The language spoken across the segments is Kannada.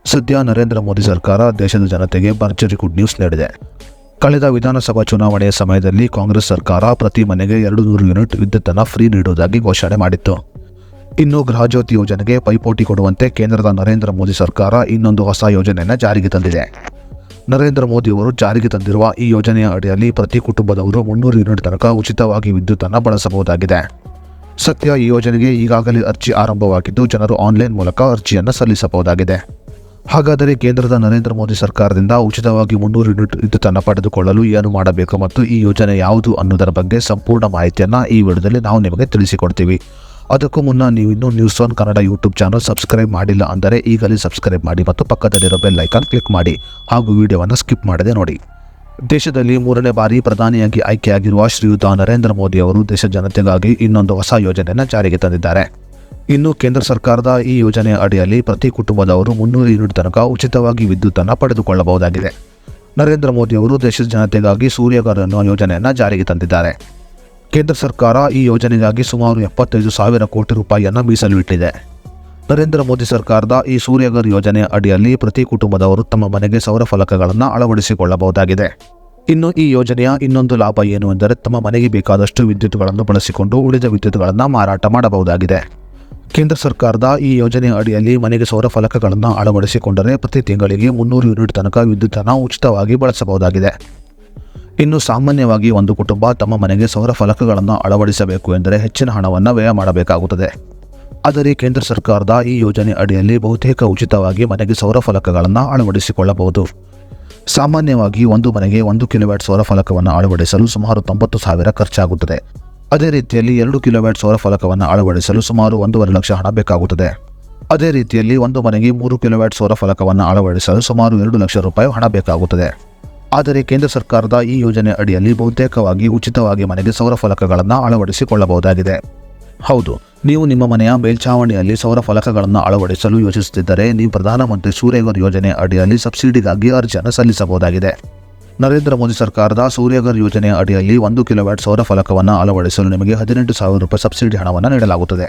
ಸದ್ಯ ನರೇಂದ್ರ ಮೋದಿ ಸರ್ಕಾರ ದೇಶದ ಜನತೆಗೆ ಭರ್ಜರಿ ಗುಡ್ ನ್ಯೂಸ್ ನೀಡಿದೆ. ಕಳೆದ ವಿಧಾನಸಭಾ ಚುನಾವಣೆಯ ಸಮಯದಲ್ಲಿ ಕಾಂಗ್ರೆಸ್ ಸರ್ಕಾರ ಪ್ರತಿ ಮನೆಗೆ 200 ಯೂನಿಟ್ ವಿದ್ಯುತ್ತನ್ನು ಫ್ರೀ ನೀಡುವುದಾಗಿ ಘೋಷಣೆ ಮಾಡಿತ್ತು. ಇನ್ನು ಗೃಹಜ್ಯೋತಿ ಯೋಜನೆಗೆ ಪೈಪೋಟಿ ಕೊಡುವಂತೆ ಕೇಂದ್ರದ ನರೇಂದ್ರ ಮೋದಿ ಸರ್ಕಾರ ಇನ್ನೊಂದು ಹೊಸ ಯೋಜನೆಯನ್ನು ಜಾರಿಗೆ ತಂದಿದೆ. ನರೇಂದ್ರ ಮೋದಿ ಅವರು ಜಾರಿಗೆ ತಂದಿರುವ ಈ ಯೋಜನೆಯ ಅಡಿಯಲ್ಲಿ ಪ್ರತಿ ಕುಟುಂಬದವರು 300 ಯೂನಿಟ್ ತನಕ ಉಚಿತವಾಗಿ ವಿದ್ಯುತ್ತನ್ನು ಬಳಸಬಹುದಾಗಿದೆ. ಸದ್ಯ ಈ ಯೋಜನೆಗೆ ಈಗಾಗಲೇ ಅರ್ಜಿ ಆರಂಭವಾಗಿದ್ದು ಜನರು ಆನ್ಲೈನ್ ಮೂಲಕ ಅರ್ಜಿಯನ್ನು ಸಲ್ಲಿಸಬಹುದಾಗಿದೆ. ಹಾಗಾದರೆ ಕೇಂದ್ರದ ನರೇಂದ್ರ ಮೋದಿ ಸರ್ಕಾರದಿಂದ ಉಚಿತವಾಗಿ 300 ಯೂನಿಟ್ ವಿದ್ಯುತ್ತನ್ನು ಪಡೆದುಕೊಳ್ಳಲು ಏನು ಮಾಡಬೇಕು ಮತ್ತು ಈ ಯೋಜನೆ ಯಾವುದು ಅನ್ನೋದರ ಬಗ್ಗೆ ಸಂಪೂರ್ಣ ಮಾಹಿತಿಯನ್ನು ಈ ವಿಡಿಯೋದಲ್ಲಿ ನಾವು ನಿಮಗೆ ತಿಳಿಸಿಕೊಡ್ತೀವಿ. ಅದಕ್ಕೂ ಮುನ್ನ ನೀವು ಇನ್ನೂ news one Kannada YouTube channel subscribe ಮಾಡಿಲ್ಲ ಅಂದರೆ ಈಗಲೇ ಸಬ್ಸ್ಕ್ರೈಬ್ ಮಾಡಿ ಮತ್ತು ಪಕ್ಕದಲ್ಲಿರೋ ಬೆಲ್ ಐಕಾನ್ ಕ್ಲಿಕ್ ಮಾಡಿ ಹಾಗೂ ವಿಡಿಯೋವನ್ನು ಸ್ಕಿಪ್ ಮಾಡದೆ ನೋಡಿ. ದೇಶದಲ್ಲಿ 3ನೇ ಬಾರಿ ಪ್ರಧಾನಿಯಾಗಿ ಆಯ್ಕೆಯಾಗಿರುವ ಶ್ರೀಯುತ ನರೇಂದ್ರ ಮೋದಿ ಅವರು ದೇಶದ ಜನತೆಗಾಗಿ ಇನ್ನೊಂದು ಹೊಸ ಯೋಜನೆಯನ್ನು ಜಾರಿಗೆ ತಂದಿದ್ದಾರೆ. ಇನ್ನು ಕೇಂದ್ರ ಸರ್ಕಾರದ ಈ ಯೋಜನೆಯ ಅಡಿಯಲ್ಲಿ ಪ್ರತಿ ಕುಟುಂಬದವರು 300 ಯೂನಿಟ್ ತನಕ ಉಚಿತವಾಗಿ ವಿದ್ಯುತ್ತನ್ನು ಪಡೆದುಕೊಳ್ಳಬಹುದಾಗಿದೆ. ನರೇಂದ್ರ ಮೋದಿ ಅವರು ದೇಶದ ಜನತೆಗಾಗಿ ಸೂರ್ಯಘರ್ ಅನ್ನುವ ಯೋಜನೆಯನ್ನು ಜಾರಿಗೆ ತಂದಿದ್ದಾರೆ. ಕೇಂದ್ರ ಸರ್ಕಾರ ಈ ಯೋಜನೆಗಾಗಿ ಸುಮಾರು 75,000 ಕೋಟಿ ರೂಪಾಯಿಯನ್ನು ಮೀಸಲು ನರೇಂದ್ರ ಮೋದಿ ಸರ್ಕಾರದ ಈ ಸೂರ್ಯಘರ್ ಯೋಜನೆಯ ಅಡಿಯಲ್ಲಿ ಪ್ರತಿ ಕುಟುಂಬದವರು ತಮ್ಮ ಮನೆಗೆ ಸೌರ ಫಲಕಗಳನ್ನು ಅಳವಡಿಸಿಕೊಳ್ಳಬಹುದಾಗಿದೆ. ಇನ್ನು ಈ ಯೋಜನೆಯ ಇನ್ನೊಂದು ಲಾಭ ಏನು ಎಂದರೆ ತಮ್ಮ ಮನೆಗೆ ಬೇಕಾದಷ್ಟು ವಿದ್ಯುತ್ಗಳನ್ನು ಬಳಸಿಕೊಂಡು ಉಳಿದ ವಿದ್ಯುತ್ಗಳನ್ನು ಮಾರಾಟ ಮಾಡಬಹುದಾಗಿದೆ. ಕೇಂದ್ರ ಸರ್ಕಾರದ ಈ ಯೋಜನೆಯ ಅಡಿಯಲ್ಲಿ ಮನೆಗೆ ಸೌರ ಫಲಕಗಳನ್ನು ಅಳವಡಿಸಿಕೊಂಡರೆ ಪ್ರತಿ ತಿಂಗಳಿಗೆ 300 ಯೂನಿಟ್ ತನಕ ವಿದ್ಯುತ್ತನ್ನು ಉಚಿತವಾಗಿ ಬಳಸಬಹುದಾಗಿದೆ. ಇನ್ನು ಸಾಮಾನ್ಯವಾಗಿ ಒಂದು ಕುಟುಂಬ ತಮ್ಮ ಮನೆಗೆ ಸೌರ ಫಲಕಗಳನ್ನು ಅಳವಡಿಸಬೇಕು ಎಂದರೆ ಹೆಚ್ಚಿನ ಹಣವನ್ನು ವ್ಯಯ ಮಾಡಬೇಕಾಗುತ್ತದೆ. ಆದರೆ ಕೇಂದ್ರ ಸರ್ಕಾರದ ಈ ಯೋಜನೆ ಅಡಿಯಲ್ಲಿ ಬಹುತೇಕ ಉಚಿತವಾಗಿ ಮನೆಗೆ ಸೌರ ಫಲಕಗಳನ್ನು ಅಳವಡಿಸಿಕೊಳ್ಳಬಹುದು. ಸಾಮಾನ್ಯವಾಗಿ ಒಂದು ಮನೆಗೆ 1 ಕಿಲೋವ್ಯಾಟ್ ಸೌರ ಫಲಕವನ್ನು ಅಳವಡಿಸಲು ಸುಮಾರು 90,000 ಖರ್ಚಾಗುತ್ತದೆ. ಅದೇ ರೀತಿಯಲ್ಲಿ 2 ಕಿಲೋವ್ಯಾಟ್ ಸೌರ ಫಲಕವನ್ನು ಅಳವಡಿಸಲು ಸುಮಾರು 1.5 ಲಕ್ಷ ಹಣ ಬೇಕಾಗುತ್ತದೆ. ಅದೇ ರೀತಿಯಲ್ಲಿ ಒಂದು ಮನೆಗೆ 3 ಕಿಲೋವ್ಯಾಟ್ ಸೌರ ಫಲಕವನ್ನು ಅಳವಡಿಸಲು ಸುಮಾರು 2 ಲಕ್ಷ ರೂಪಾಯಿ ಹಣ ಬೇಕಾಗುತ್ತದೆ. ಆದರೆ ಕೇಂದ್ರ ಸರ್ಕಾರದ ಈ ಯೋಜನೆ ಅಡಿಯಲ್ಲಿ ಬಹುತೇಕವಾಗಿ ಉಚಿತವಾಗಿ ಮನೆಗೆ ಸೌರ ಫಲಕಗಳನ್ನು ಅಳವಡಿಸಿಕೊಳ್ಳಬಹುದಾಗಿದೆ. ಹೌದು, ನೀವು ನಿಮ್ಮ ಮನೆಯ ಮೇಲ್ಛಾವಣಿಯಲ್ಲಿ ಸೌರ ಫಲಕಗಳನ್ನು ಅಳವಡಿಸಲು ಯೋಚಿಸುತ್ತಿದ್ದರೆ ನೀವು ಪ್ರಧಾನಮಂತ್ರಿ ಸೂರ್ಯಘರ್ ಯೋಜನೆ ಅಡಿಯಲ್ಲಿ ಸಬ್ಸಿಡಿಗಾಗಿ ಅರ್ಜಿಯನ್ನು ಸಲ್ಲಿಸಬಹುದಾಗಿದೆ. ನರೇಂದ್ರ ಮೋದಿ ಸರ್ಕಾರದ ಸೂರ್ಯಘರ್ ಯೋಜನೆಯ ಅಡಿಯಲ್ಲಿ 1 ಕಿಲೋವ್ಯಾಟ್ ಸೌರ ಫಲಕವನ್ನು ಅಳವಡಿಸಲು ನಿಮಗೆ 18,000 ರೂಪಾಯಿ ಸಬ್ಸಿಡಿ ಹಣವನ್ನು ನೀಡಲಾಗುತ್ತದೆ.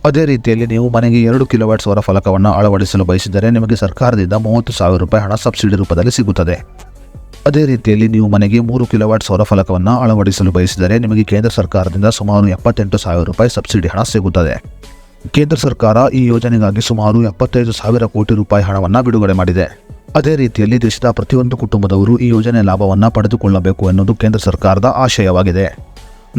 ಅದೇ ರೀತಿಯಲ್ಲಿ ನೀವು ಮನೆಗೆ 2 ಕಿಲೋವ್ಯಾಟ್ ಸೌರ ಫಲಕವನ್ನು ಅಳವಡಿಸಲು ಬಯಸಿದರೆ ನಿಮಗೆ ಸರ್ಕಾರದಿಂದ 30,000 ರೂಪಾಯಿ ಹಣ ಸಬ್ಸಿಡಿ ರೂಪದಲ್ಲಿ ಸಿಗುತ್ತದೆ. ಅದೇ ರೀತಿಯಲ್ಲಿ ನೀವು ಮನೆಗೆ 3 ಕಿಲೋವ್ಯಾಟ್ ಸೌರ ಫಲಕವನ್ನು ಅಳವಡಿಸಲು ಬಯಸಿದರೆ ನಿಮಗೆ ಕೇಂದ್ರ ಸರ್ಕಾರದಿಂದ ಸುಮಾರು 78,000 ರೂಪಾಯಿ ಸಬ್ಸಿಡಿ ಹಣ ಸಿಗುತ್ತದೆ. ಕೇಂದ್ರ ಸರ್ಕಾರ ಈ ಯೋಜನೆಗಾಗಿ ಸುಮಾರು 75,000 ಕೋಟಿ ರೂಪಾಯಿ ಹಣವನ್ನು ಬಿಡುಗಡೆ ಮಾಡಿದೆ. ಅದೇ ರೀತಿಯಲ್ಲಿ ದೇಶದ ಪ್ರತಿಯೊಂದು ಕುಟುಂಬದವರು ಈ ಯೋಜನೆಯ ಲಾಭವನ್ನು ಪಡೆದುಕೊಳ್ಳಬೇಕು ಎನ್ನುವುದು ಕೇಂದ್ರ ಸರ್ಕಾರದ ಆಶಯವಾಗಿದೆ.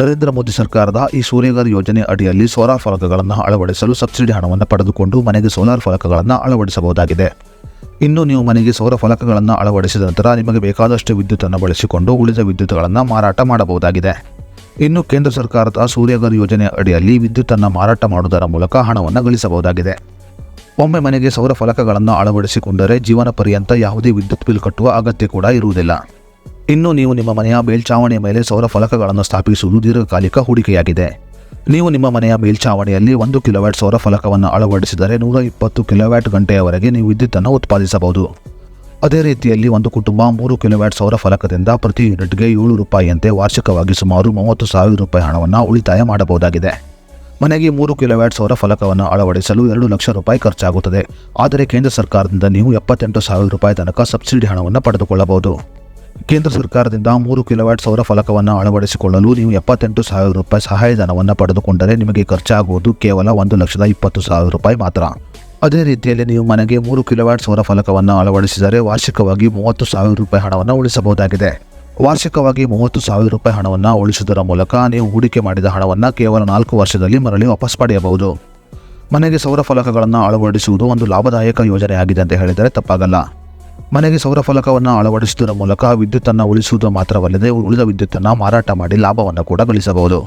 ನರೇಂದ್ರ ಮೋದಿ ಸರ್ಕಾರದ ಈ ಸೂರ್ಯಘರ್ ಯೋಜನೆ ಅಡಿಯಲ್ಲಿ ಸೋಲಾರ್ ಫಲಕಗಳನ್ನು ಅಳವಡಿಸಲು ಸಬ್ಸಿಡಿ ಹಣವನ್ನು ಪಡೆದುಕೊಂಡು ಮನೆಗೆ ಸೋಲಾರ್ ಫಲಕಗಳನ್ನು ಅಳವಡಿಸಬಹುದಾಗಿದೆ. ಇನ್ನು ನೀವು ಮನೆಗೆ ಸೌರ ಫಲಕಗಳನ್ನು ಅಳವಡಿಸಿದ ನಂತರ ನಿಮಗೆ ಬೇಕಾದಷ್ಟು ವಿದ್ಯುತ್ತನ್ನು ಬಳಸಿಕೊಂಡು ಉಳಿದ ವಿದ್ಯುತ್ಗಳನ್ನು ಮಾರಾಟ ಮಾಡಬಹುದಾಗಿದೆ. ಇನ್ನು ಕೇಂದ್ರ ಸರ್ಕಾರದ ಸೂರ್ಯಘರ್ ಯೋಜನೆಯ ಅಡಿಯಲ್ಲಿ ವಿದ್ಯುತ್ತನ್ನು ಮಾರಾಟ ಮಾಡುವುದರ ಮೂಲಕ ಹಣವನ್ನು ಗಳಿಸಬಹುದಾಗಿದೆ. ಒಮ್ಮೆ ಮನೆಗೆ ಸೌರ ಫಲಕಗಳನ್ನು ಅಳವಡಿಸಿಕೊಂಡರೆ ಜೀವನ ಪರ್ಯಂತ ಯಾವುದೇ ವಿದ್ಯುತ್ ಬಿಲ್ ಕಟ್ಟುವ ಅಗತ್ಯ ಕೂಡ ಇರುವುದಿಲ್ಲ. ಇನ್ನು ನೀವು ನಿಮ್ಮ ಮನೆಯ ಮೇಲ್ಛಾವಣಿಯ ಮೇಲೆ ಸೌರ ಫಲಕಗಳನ್ನು ಸ್ಥಾಪಿಸುವುದು ದೀರ್ಘಕಾಲಿಕ ಹೂಡಿಕೆಯಾಗಿದೆ. ನೀವು ನಿಮ್ಮ ಮನೆಯ ಮೇಲ್ಛಾವಣಿಯಲ್ಲಿ 1 ಕಿಲೋವ್ಯಾಟ್ ಸೌರ ಫಲಕವನ್ನು ಅಳವಡಿಸಿದರೆ 120 ಕಿಲೋವ್ಯಾಟ್ ಗಂಟೆಯವರೆಗೆ ನೀವು ವಿದ್ಯುತ್ತನ್ನು ಉತ್ಪಾದಿಸಬಹುದು. ಅದೇ ರೀತಿಯಲ್ಲಿ ಒಂದು ಕುಟುಂಬ 3 ಕಿಲೋವ್ಯಾಟ್ ಸೌರ ಫಲಕದಿಂದ ಪ್ರತಿ ಯೂನಿಟ್ಗೆ 7 ರೂಪಾಯಿಯಂತೆ ವಾರ್ಷಿಕವಾಗಿ ಸುಮಾರು 30,000 ರೂಪಾಯಿ ಹಣವನ್ನು ಉಳಿತಾಯ ಮಾಡಬಹುದಾಗಿದೆ. ಮನೆಗೆ 3 ಕಿಲೋವ್ಯಾಟ್ ಸೌರ ಫಲಕವನ್ನು ಅಳವಡಿಸಲು 2 ಲಕ್ಷ ರೂಪಾಯಿ ಖರ್ಚಾಗುತ್ತದೆ. ಆದರೆ ಕೇಂದ್ರ ಸರ್ಕಾರದಿಂದ ನೀವು 78,000 ರೂಪಾಯಿ ತನಕ ಸಬ್ಸಿಡಿ ಹಣವನ್ನು ಪಡೆದುಕೊಳ್ಳಬಹುದು. ಕೇಂದ್ರ ಸರ್ಕಾರದಿಂದ 3 ಕಿಲೋವ್ಯಾಟ್ ಸೌರ ಫಲಕವನ್ನು ಅಳವಡಿಸಿಕೊಳ್ಳಲು ನೀವು 78,000 ರೂಪಾಯಿ ಸಹಾಯಧನವನ್ನು ಪಡೆದುಕೊಂಡರೆ ನಿಮಗೆ ಖರ್ಚಾಗುವುದು ಕೇವಲ 1,20,000 ರೂಪಾಯಿ ಮಾತ್ರ. ಅದೇ ರೀತಿಯಲ್ಲಿ ನೀವು ಮನೆಗೆ 3 ಕಿಲೋವ್ಯಾಟ್ ಸೌರ ಫಲಕವನ್ನು ಅಳವಡಿಸಿದರೆ ವಾರ್ಷಿಕವಾಗಿ 30,000 ರೂಪಾಯಿ ಹಣವನ್ನು ಉಳಿಸಬಹುದಾಗಿದೆ. ವಾರ್ಷಿಕವಾಗಿ 30,000 ರೂಪಾಯಿ ಹಣವನ್ನು ಉಳಿಸುವುದರ ಮೂಲಕ ನೀವು ಹೂಡಿಕೆ ಮಾಡಿದ ಹಣವನ್ನು ಕೇವಲ 4 ವರ್ಷದಲ್ಲಿ ಮರಳಿ ವಾಪಸ್ ಪಡೆಯಬಹುದು. ಮನೆಗೆ ಸೌರ ಫಲಕಗಳನ್ನು ಅಳವಡಿಸುವುದು ಒಂದು ಲಾಭದಾಯಕ ಯೋಜನೆಯಾಗಿದೆ ಅಂತ ಹೇಳಿದರೆ ತಪ್ಪಾಗಲ್ಲ. ಮನೆಗೆ ಸೌರ ಫಲಕವನ್ನು ಅಳವಡಿಸುವುದರ ಮೂಲಕ ವಿದ್ಯುತ್ತನ್ನು ಉಳಿಸುವುದು ಮಾತ್ರವಲ್ಲದೆ ಉಳಿದ ವಿದ್ಯುತ್ತನ್ನು ಮಾರಾಟ ಮಾಡಿ ಲಾಭವನ್ನು ಕೂಡ ಗಳಿಸಬಹುದು.